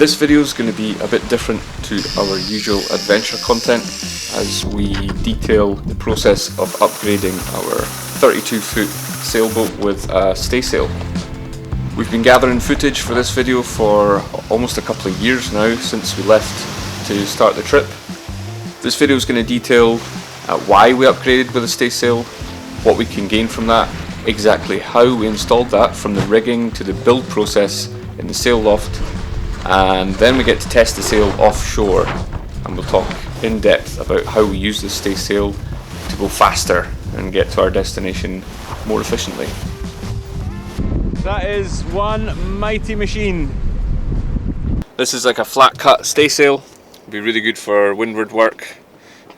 This video is going to be a bit different to our usual adventure content as we detail the process of upgrading our 32-foot sailboat with a Staysail. We've been gathering footage for this video for almost a couple of years now since we left to start the trip. This video is going to detail why we upgraded with a Staysail, what we can gain from that, exactly how we installed that from the rigging to the build process in the sail loft, and then we get to test the sail offshore and we'll talk in depth about how we use the Staysail to go faster and get to our destination more efficiently. That is one mighty machine. This is like a flat cut Staysail. It'll be really good for windward work,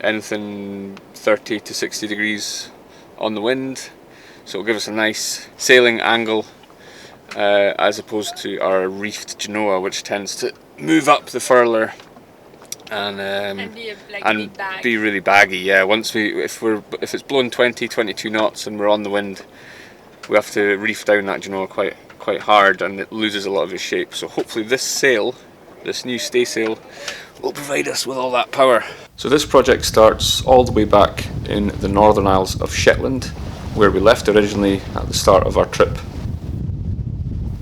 anything 30 to 60 degrees on the wind, so it'll give us a nice sailing angle as opposed to our reefed Genoa, which tends to move up the furler and be really baggy. Yeah, if it's blowing 20-22 knots and we're on the wind, we have to reef down that Genoa quite hard, and it loses a lot of its shape. So hopefully this sail, this new Staysail, will provide us with all that power. So this project starts all the way back in the Northern Isles of Shetland, where we left originally at the start of our trip.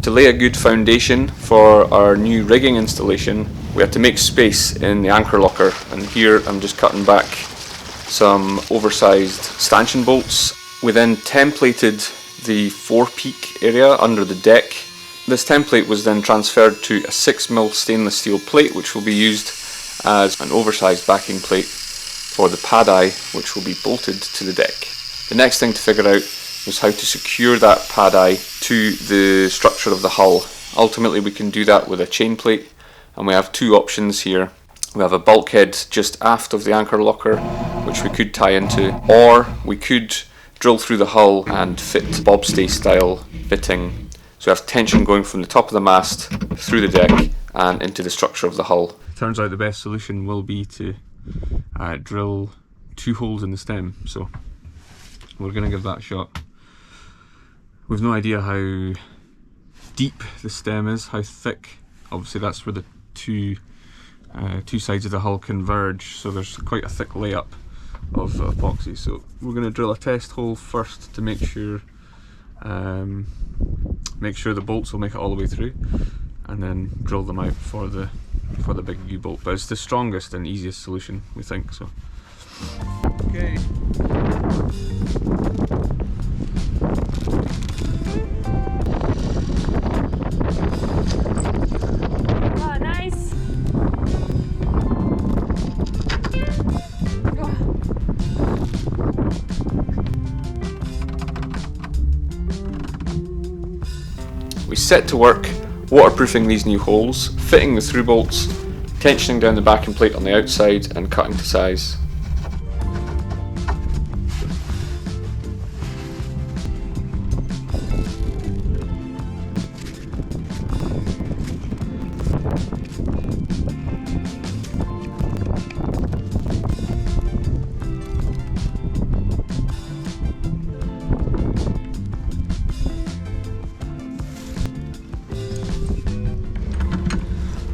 To lay a good foundation for our new rigging installation, we had to make space in the anchor locker, and here I'm just cutting back some oversized stanchion bolts. We then templated the forepeak area under the deck. This template was then transferred to a 6mm stainless steel plate, which will be used as an oversized backing plate for the pad eye, which will be bolted to the deck. The next thing to figure out was how to secure that pad eye to the structure of the hull. Ultimately we can do that with a chain plate, and we have two options here. We have a bulkhead just aft of the anchor locker which we could tie into, or we could drill through the hull and fit bobstay style fitting. So we have tension going from the top of the mast through the deck and into the structure of the hull. Turns out the best solution will be to drill 2 holes in the stem, so we're going to give that a shot. We've no idea how deep the stem is, how thick. Obviously that's where the two sides of the hull converge, so there's quite a thick layup of epoxy. So we're going to drill a test hole first to make sure the bolts will make it all the way through, and then drill them out for the big U-bolt. But it's the strongest and easiest solution, we think. So okay. Oh, nice. We set to work waterproofing these new holes, fitting the through bolts, tensioning down the backing plate on the outside and cutting to size.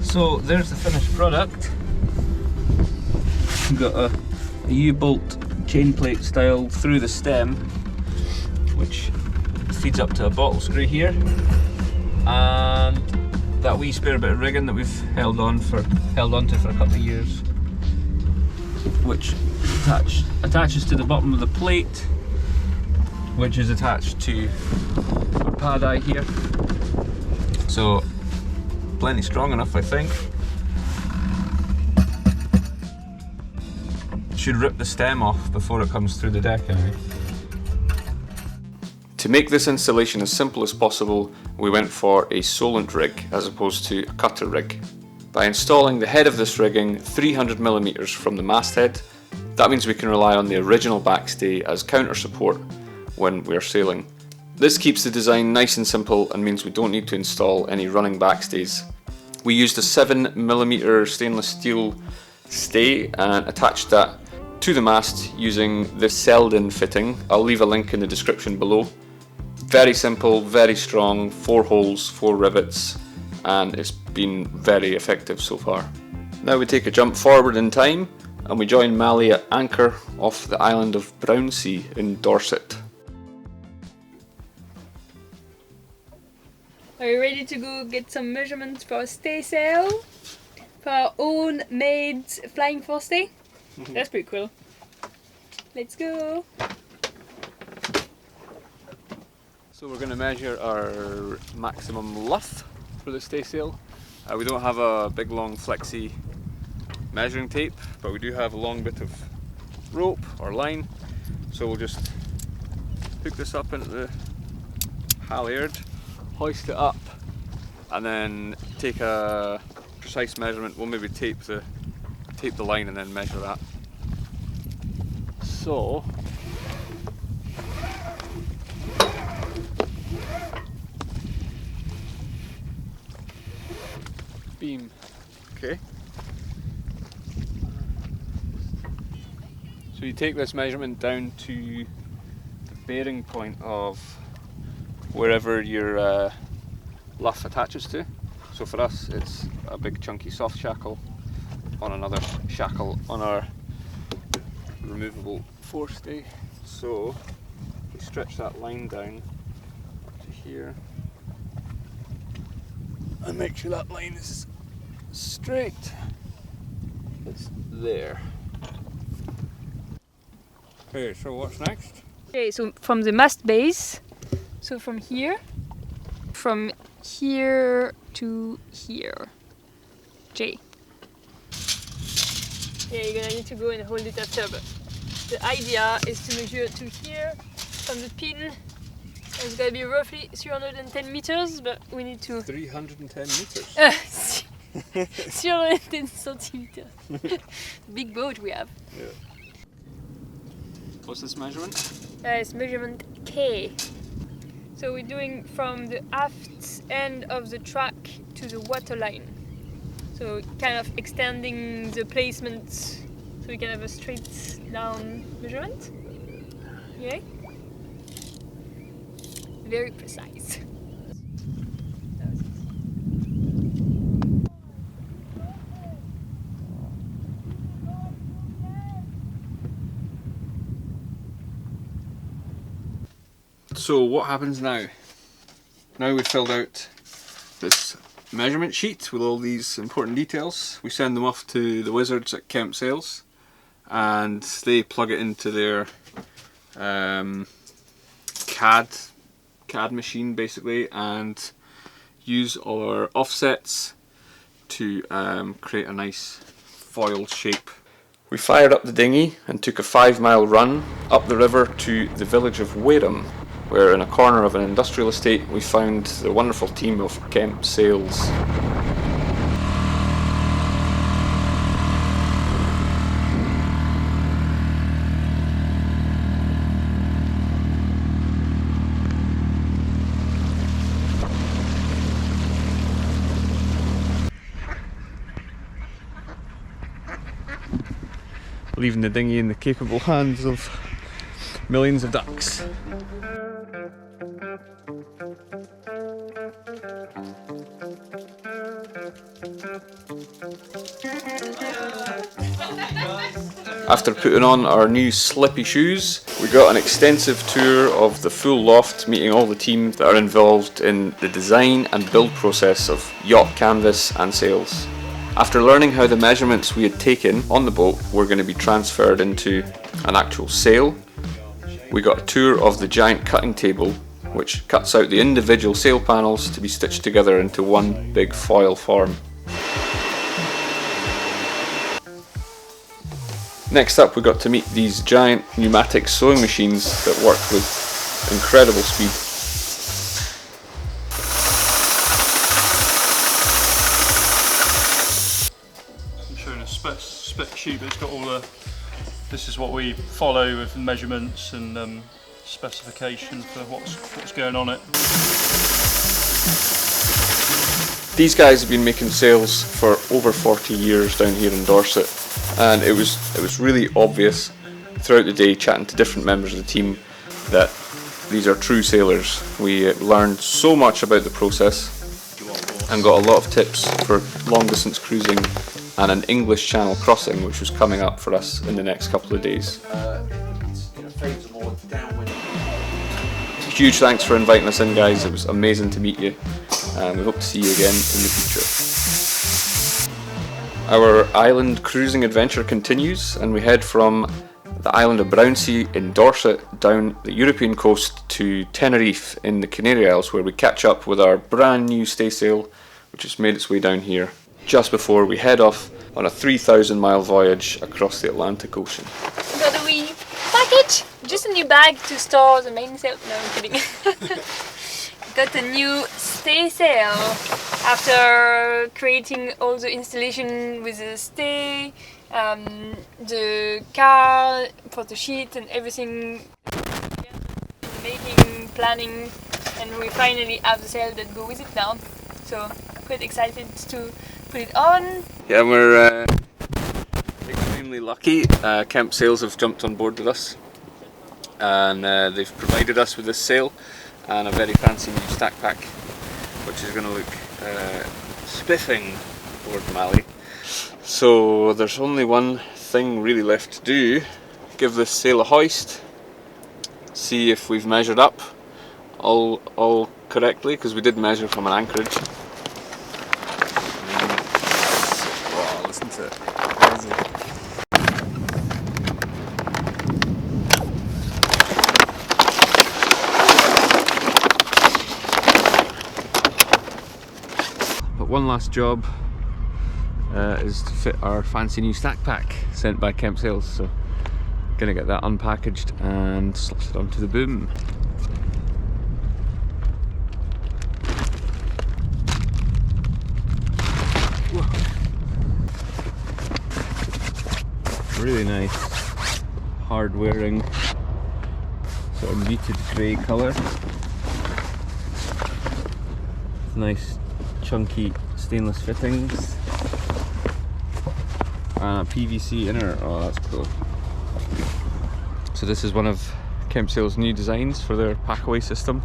So there's the finished product. We've got a U-bolt chain plate style through the stem, which feeds up to a bottle screw here, and that wee spare bit of rigging that we've held onto for a couple of years, which attaches to the bottom of the plate, which is attached to our pad eye here. So plenty strong enough, I think. Should rip the stem off before it comes through the deck anyway. To make this installation as simple as possible, we went for a Solent rig as opposed to a cutter rig. By installing the head of this rigging 300mm from the masthead, that means we can rely on the original backstay as counter support when we're sailing. This keeps the design nice and simple and means we don't need to install any running backstays. We used a 7mm stainless steel stay and attached that to the mast using this Selden fitting. I'll leave a link in the description below. Very simple, very strong, 4 holes, 4 rivets, and it's been very effective so far. Now we take a jump forward in time and we join Mally at anchor off the island of Brownsea in Dorset. Are you ready to go get some measurements for Staysail? For our own made flying forestay? That's pretty cool. Let's go! So we're going to measure our maximum luff for the Staysail. We don't have a big long flexi measuring tape, but we do have a long bit of rope or line. So we'll just hook this up into the halyard, hoist it up, and then take a precise measurement. We'll maybe tape the line and then measure that. So beam, okay. So you take this measurement down to the bearing point of wherever your luff attaches to. So for us it's a big chunky soft shackle on another shackle on our removable forestay. So we stretch that line down up to here and make sure that line is straight. It's there. Okay, so what's next? Okay, so from the mast base, so from here to here, J. Yeah, you're gonna need to go and hold it after, but the idea is to measure to here from the pin. It's gonna be roughly 310 meters, but we need to... 310 meters? 310 centimeters. Big boat we have. Yeah. What's this measurement? It's measurement K. So we're doing from the aft end of the track to the water line. So kind of extending the placement so we can have a straight down measurement. Yeah? Very precise. So what happens now? Now we've filled out this measurement sheet with all these important details. We send them off to the wizards at Kemp Sails and they plug it into their CAD machine basically and use our offsets to create a nice foil shape. We fired up the dinghy and took a 5-mile run up the river to the village of Wareham, where in a corner of an industrial estate we found the wonderful team of Kemp Sails. Leaving the dinghy in the capable hands of millions of ducks. After putting on our new slippy shoes, we got an extensive tour of the full loft, meeting all the team that are involved in the design and build process of yacht canvas and sails. After learning how the measurements we had taken on the boat were going to be transferred into an actual sail, we got a tour of the giant cutting table, which cuts out the individual sail panels to be stitched together into one big foil form. Next up, we got to meet these giant pneumatic sewing machines that work with incredible speed. I'm showing a spec sheet, but it's got all the... This is what we follow with measurements and specification for what's going on it. These guys have been making sails for over 40 years down here in Dorset, and it was really obvious throughout the day chatting to different members of the team that these are true sailors. We learned so much about the process, and got a lot of tips for long distance cruising and an English Channel crossing which was coming up for us in the next couple of days. Huge thanks for inviting us in, guys. It was amazing to meet you, and we hope to see you again in the future. Our island cruising adventure continues, and we head from the island of Brownsea in Dorset down the European coast to Tenerife in the Canary Isles, where we catch up with our brand new Staysail, which has made its way down here just before we head off on a 3,000-mile voyage across the Atlantic Ocean. Got a wee package, just a new bag to store the mainsail. No, I'm kidding. Got a new Staysail after creating all the installation with the stay, the car for the sheet and everything, making, planning, and we finally have the sail that go with it now. So quite excited to put it on. Yeah, we're extremely lucky. Kemp Sails have jumped on board with us, and they've provided us with this sail and a very fancy new stack pack, which is going to look spiffing aboard Mally. So there's only one thing really left to do: give this sail a hoist, see if we've measured up all correctly, because we did measure from an anchorage. Wow, listen to it. Crazy. But one last job is to fit our fancy new stack pack sent by Kemp Sails, so gonna get that unpackaged and slot it onto the boom. Whoa. Really nice, hard wearing, sort of muted grey colour. Nice chunky stainless fittings and a PVC inner. Oh, that's cool. So this is one of Kemp Sail's new designs for their packaway system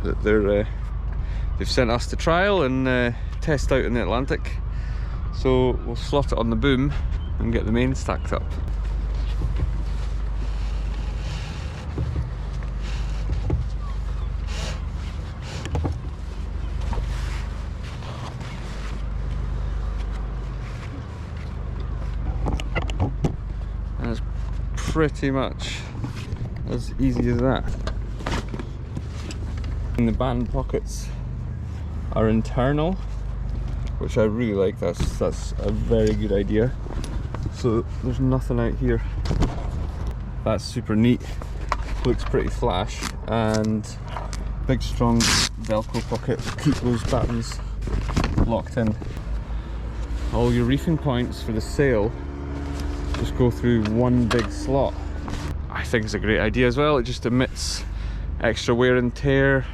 that they've sent us to trial and test out in the Atlantic. So we'll slot it on the boom and get the main stacked up. And it's pretty much as easy as that. And the band pockets are internal, which I really like. That's a very good idea. So there's nothing out here. That's super neat. Looks pretty flash, and big strong Velcro pocket to keep those buttons locked in. All your reefing points for the sail just go through one big slot. I think it's a great idea as well. It just emits extra wear and tear,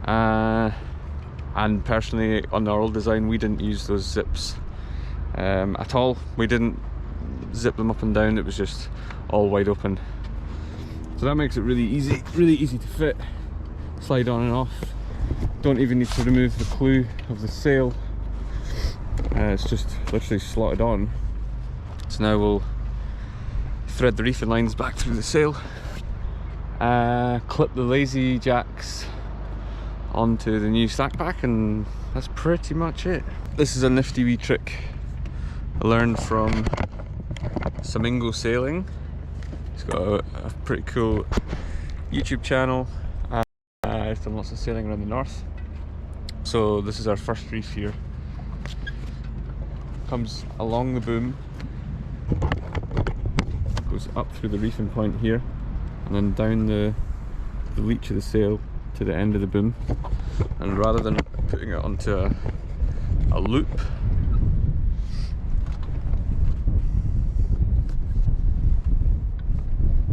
and personally on our old design we didn't use those zips at all. We didn't zip them up and down, it was just all wide open. So that makes it really easy to fit, slide on and off. Don't even need to remove the clew of the sail. It's just literally slotted on. So now we'll thread the reefing lines back through the sail, clip the lazy jacks onto the new stack pack, and that's pretty much it. This is a nifty wee trick I learned from Samingo Sailing. He's got a pretty cool YouTube channel. He's done lots of sailing around the north. So this is our first reef here. Comes along the boom, goes up through the reefing point here, and then down the leach of the sail to the end of the boom. And rather than putting it onto a loop,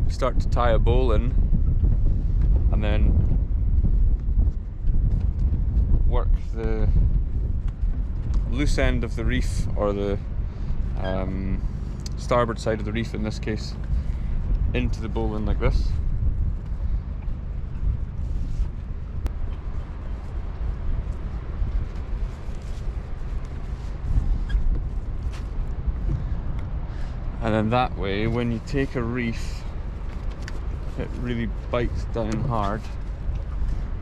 you start to tie a bowl in, and then work the loose end of the reef, or the starboard side of the reef in this case, into the bowline like this. And then that way, when you take a reef, it really bites down hard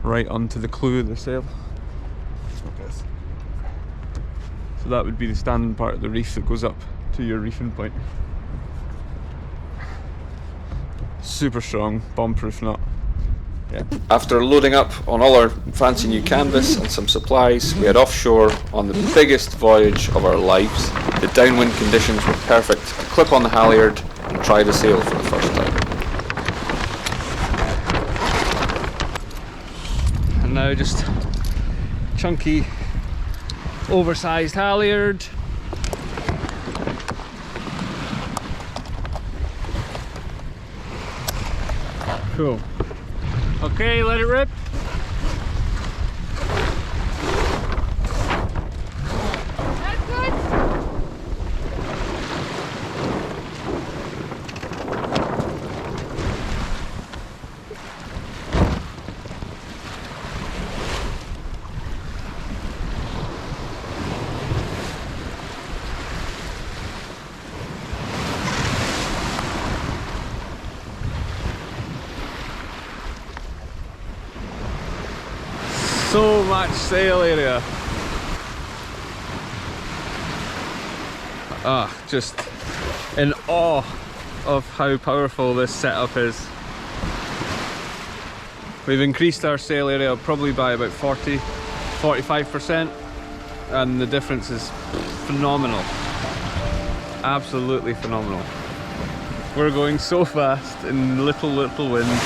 right onto the clew of the sail. Like this. So that would be the standing part of the reef that goes up to your reefing point. Super strong, bomb-proof knot. Yeah. After loading up on all our fancy new canvas and some supplies, we head offshore on the biggest voyage of our lives. The downwind conditions were perfect to clip on the halyard and try the sail for the first time. And now just chunky, oversized halyard. Cool. Okay, let it rip. That's good. So much sail area. Just in awe of how powerful this setup is. We've increased our sail area probably by about 45%, and the difference is phenomenal. Absolutely phenomenal. We're going so fast in little wind.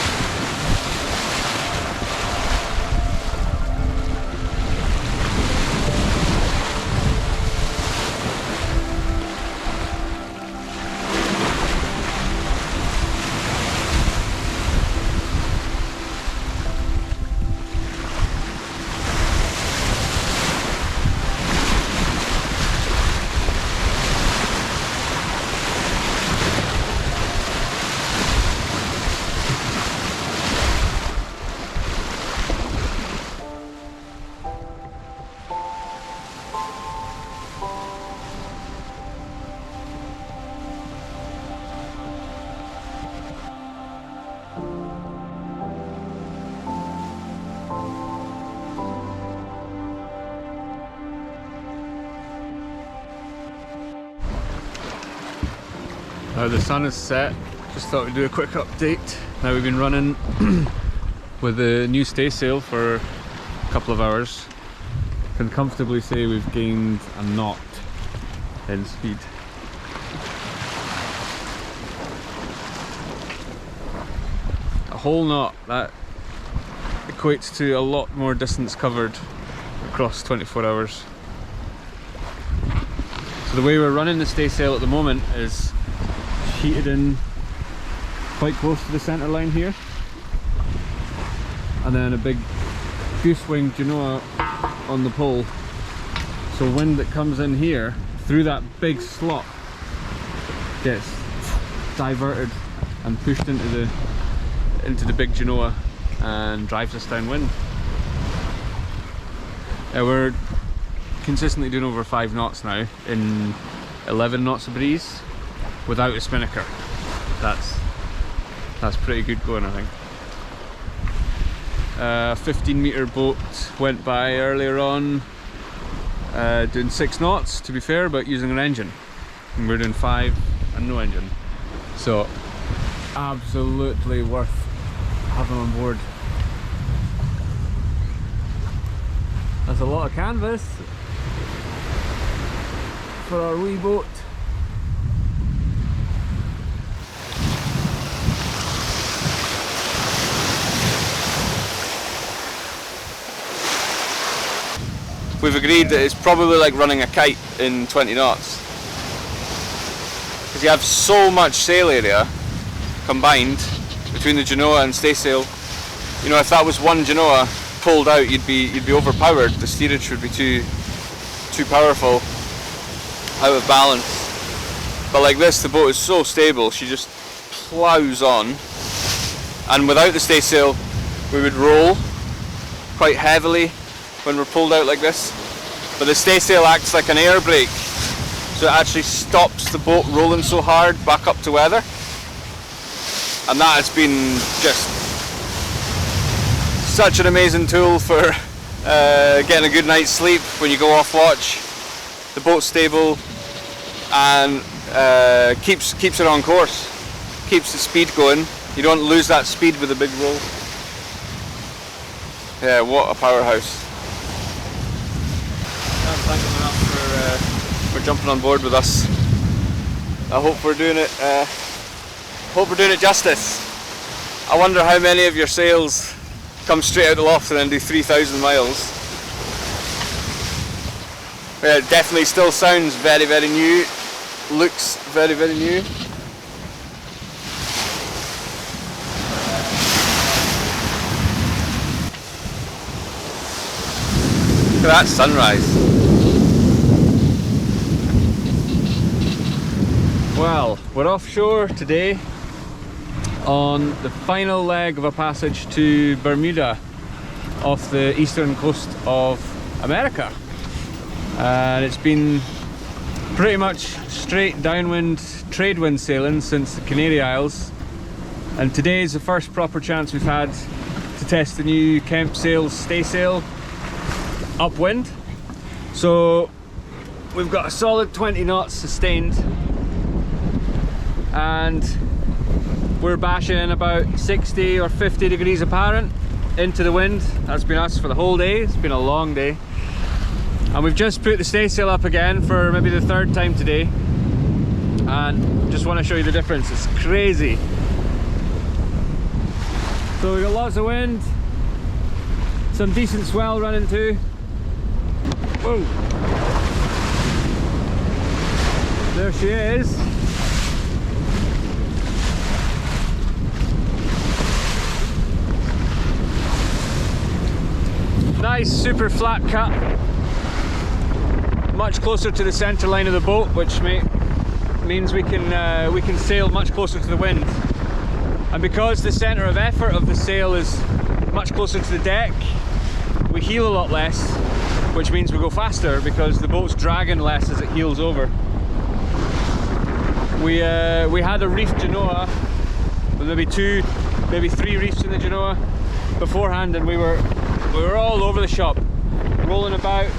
Now the sun is set, just thought we'd do a quick update. Now we've been running with the new Staysail for a couple of hours. Can comfortably say we've gained a knot in speed. A whole knot, that equates to a lot more distance covered across 24 hours. So the way we're running the Staysail at the moment is heated in quite close to the centre line here, and then a big goose wing genoa on the pole, so wind that comes in here through that big slot gets diverted and pushed into the big genoa and drives us downwind. We're consistently doing over 5 knots now in 11 knots of breeze without a spinnaker. That's pretty good going, I think. 15-metre boat went by earlier on, doing 6 knots to be fair, but using an engine. And we're doing 5 and no engine. So absolutely worth having on board. That's a lot of canvas for our wee boat. We've agreed that it's probably like running a kite in 20 knots. Because you have so much sail area combined between the genoa and Staysail. You know, if that was one genoa pulled out, you'd be overpowered. The steerage would be too powerful, out of balance. But like this, the boat is so stable, she just plows on. And without the Staysail, we would roll quite heavily when we're pulled out like this, but the Staysail acts like an air brake, so it actually stops the boat rolling so hard back up to weather, and that has been just such an amazing tool for getting a good night's sleep when you go off watch. The boat's stable and keeps it on course, keeps the speed going. You don't lose that speed with a big roll. Yeah, what a powerhouse. Can't thank them enough for jumping on board with us. I hope we're doing it justice. I wonder how many of your sails come straight out the loft and then do 3,000 miles. Yeah, it definitely still sounds very, very new. Looks very, very new. Look at that sunrise. Well, we're offshore today on the final leg of a passage to Bermuda off the eastern coast of America. And it's been pretty much straight downwind trade wind sailing since the Canary Isles. And today is the first proper chance we've had to test the new Kemp Sails Staysail Upwind. So we've got a solid 20 knots sustained, and we're bashing about 60 or 50 degrees apparent into the wind. That's been us for the whole day. It's been a long day. And we've just put the staysail up again for maybe the third time today, and just want to show you the difference. It's crazy. So we've got lots of wind, some decent swell running too. Whoa! There she is. Nice super flat cut, much closer to the centre line of the boat, which means we can sail much closer to the wind. And because the centre of effort of the sail is much closer to the deck, we heel a lot less, which means we go faster because the boat's dragging less as it heels over. We had a reefed Genoa with maybe 2, maybe 3 reefs in the Genoa beforehand, and we were all over the shop, rolling about,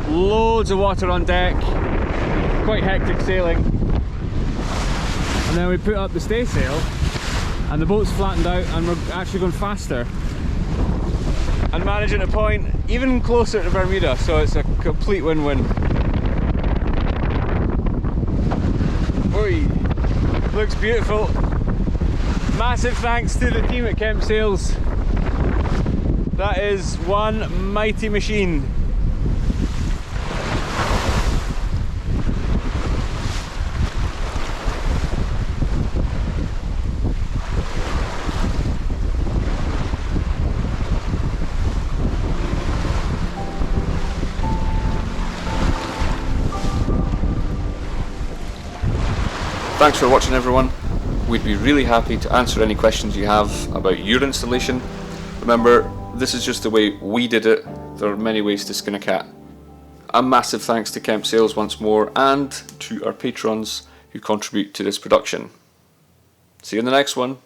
loads of water on deck, quite hectic sailing. And then we put up the staysail and the boat's flattened out and we're actually going faster and managing to point even closer to Bermuda, so it's a complete win-win. Oi, looks beautiful. Massive thanks to the team at Kemp Sails. That is one mighty machine. Thanks for watching, everyone. We'd be really happy to answer any questions you have about your installation. Remember, this is just the way we did it. There are many ways to skin a cat. A massive thanks to Kemp Sails once more, and to our patrons who contribute to this production. See you in the next one.